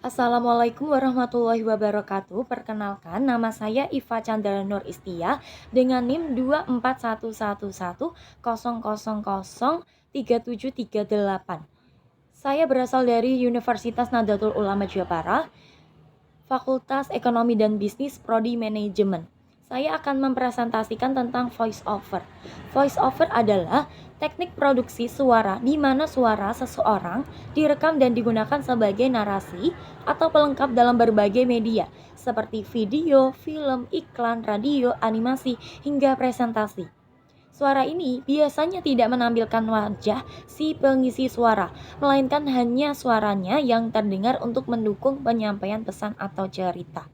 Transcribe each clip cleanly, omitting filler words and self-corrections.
Assalamualaikum warahmatullahi wabarakatuh. Perkenalkan, nama saya Iva Chandra Nur Istia dengan NIM 24110003738. Saya berasal dari Universitas Nahdlatul Ulama Jawa Barat, Fakultas Ekonomi dan Bisnis Prodi Manajemen. Saya akan mempresentasikan tentang voice over. Voice over adalah teknik produksi suara di mana suara seseorang direkam dan digunakan sebagai narasi atau pelengkap dalam berbagai media seperti video, film, iklan, radio, animasi, hingga presentasi. Suara ini biasanya tidak menampilkan wajah si pengisi suara, melainkan hanya suaranya yang terdengar untuk mendukung penyampaian pesan atau cerita.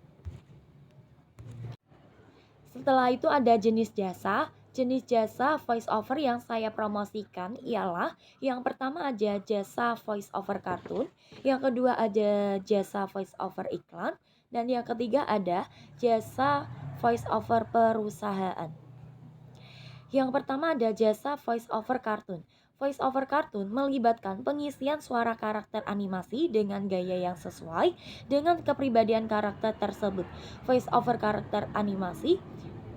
Setelah itu ada jenis jasa. Jenis jasa voice over yang saya promosikan ialah yang pertama ada jasa voice over kartun, yang kedua ada jasa voice over iklan, dan yang ketiga ada jasa voice over perusahaan. Yang pertama ada jasa voice over kartun. Voice over kartun melibatkan pengisian suara karakter animasi dengan gaya yang sesuai dengan kepribadian karakter tersebut. Voice over karakter animasi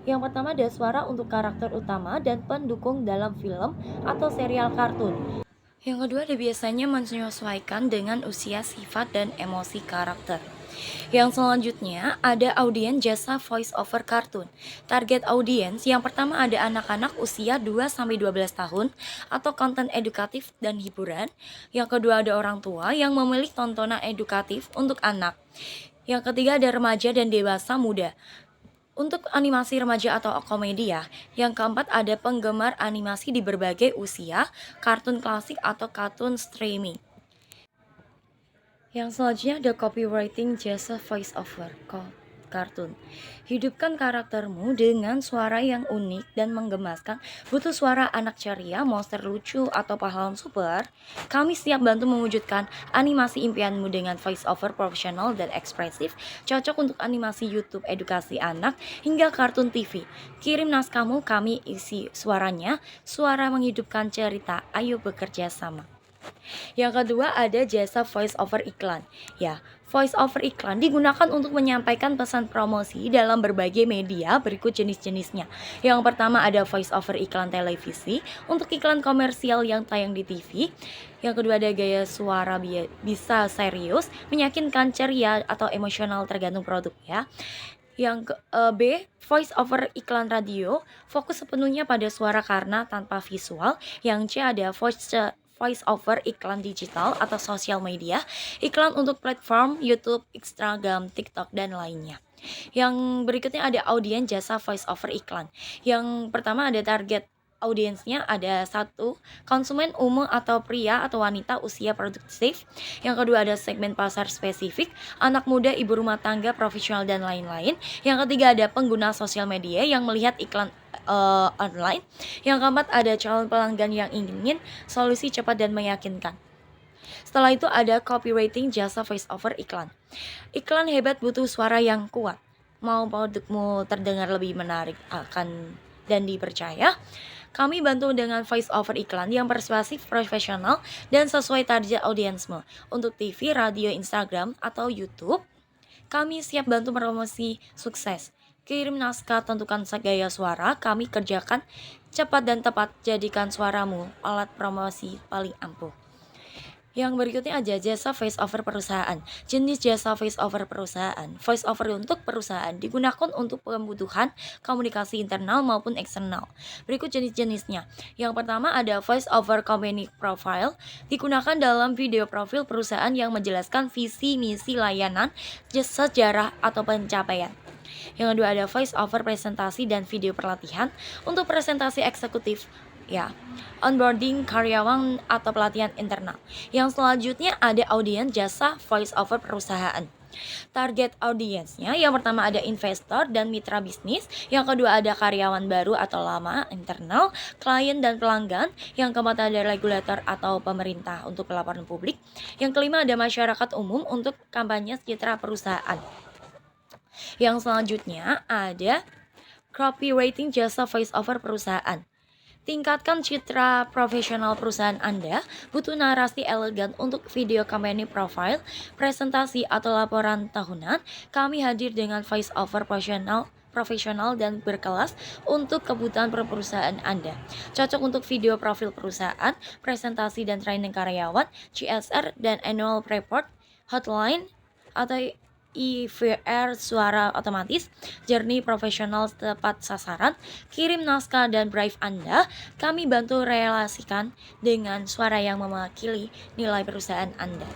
yang pertama ada suara untuk karakter utama dan pendukung dalam film atau serial kartun. Yang kedua ada biasanya menyesuaikan dengan usia, sifat, dan emosi karakter. Yang selanjutnya ada audiens jasa voice over kartun. Target audiens yang pertama ada anak-anak usia 2-12 tahun atau konten edukatif dan hiburan. Yang kedua ada orang tua yang memilih tontonan edukatif untuk anak. Yang ketiga ada remaja dan dewasa muda untuk animasi remaja atau komedi ya. Yang keempat ada penggemar animasi di berbagai usia, kartun klasik atau kartun streaming. Yang selanjutnya ada copywriting jasa voice over kartun. Hidupkan karaktermu dengan suara yang unik dan menggemaskan. Butuh suara anak ceria, monster lucu, atau pahlawan super? Kami siap bantu mewujudkan animasi impianmu dengan voice over profesional dan ekspresif, cocok untuk animasi YouTube edukasi anak hingga kartun TV. Kirim naskahmu, kami isi suaranya. Suara menghidupkan cerita. Ayo bekerja sama. Yang kedua ada jasa voice over iklan. Ya, voice over iklan digunakan untuk menyampaikan pesan promosi dalam berbagai media. Berikut jenis-jenisnya. Yang pertama ada voice over iklan televisi untuk iklan komersial yang tayang di TV. Yang kedua ada gaya suara bisa serius, meyakinkan, ceria, atau emosional tergantung produk ya. Yang B, voice over iklan radio, fokus sepenuhnya pada suara karena tanpa visual. Yang C ada voice over iklan digital atau sosial media, iklan untuk platform YouTube, Instagram, TikTok, dan lainnya. Yang berikutnya ada audiens jasa voice over iklan. Yang pertama ada target audiensnya ada satu konsumen umum atau pria atau wanita usia produktif. Yang kedua ada segmen pasar spesifik, anak muda, ibu rumah tangga, profesional, dan lain-lain. Yang ketiga ada pengguna sosial media yang melihat iklan online. Yang keempat ada calon pelanggan yang ingin solusi cepat dan meyakinkan. Setelah itu ada copywriting jasa voice over iklan. Iklan hebat butuh suara yang kuat. Mau produkmu terdengar lebih menarik akan dan dipercaya? Kami bantu dengan voice over iklan yang persuasif, profesional, dan sesuai target audiensmu. Untuk TV, radio, Instagram, atau YouTube, kami siap bantu promosi sukses. Kirim naskah, tentukan gaya suara, kami kerjakan cepat dan tepat. Jadikan suaramu alat promosi paling ampuh. Yang berikutnya ada jasa voice over perusahaan. Jenis jasa voice over perusahaan. Voice over untuk perusahaan digunakan untuk kebutuhan komunikasi internal maupun eksternal. Berikut jenis-jenisnya. Yang pertama ada voice over company profile, digunakan dalam video profil perusahaan yang menjelaskan visi, misi, layanan, sejarah, atau pencapaian. Yang kedua ada voice over presentasi dan video pelatihan untuk presentasi eksekutif ya, onboarding karyawan atau pelatihan internal. Yang selanjutnya ada audiens jasa voice over perusahaan. Target audiensnya yang pertama ada investor dan mitra bisnis, yang kedua ada karyawan baru atau lama internal, klien dan pelanggan, yang keempat ada regulator atau pemerintah untuk pelaporan publik, yang kelima ada masyarakat umum untuk kampanye citra perusahaan. Yang selanjutnya ada copywriting jasa voice over perusahaan. Tingkatkan citra profesional perusahaan Anda. Butuh narasi elegan untuk video company profile, presentasi atau laporan tahunan. Kami hadir dengan voice over profesional dan berkelas untuk kebutuhan perusahaan Anda. Cocok untuk video profil perusahaan, presentasi dan training karyawan, CSR dan annual report, hotline atau IVR suara otomatis, journey profesional tepat sasaran, kirim naskah dan brief Anda, kami bantu relasikan dengan suara yang mewakili nilai perusahaan Anda.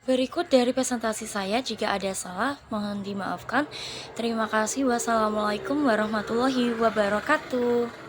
Berikut dari presentasi saya, jika ada salah mohon dimaafkan. Terima kasih. Wassalamualaikum warahmatullahi wabarakatuh.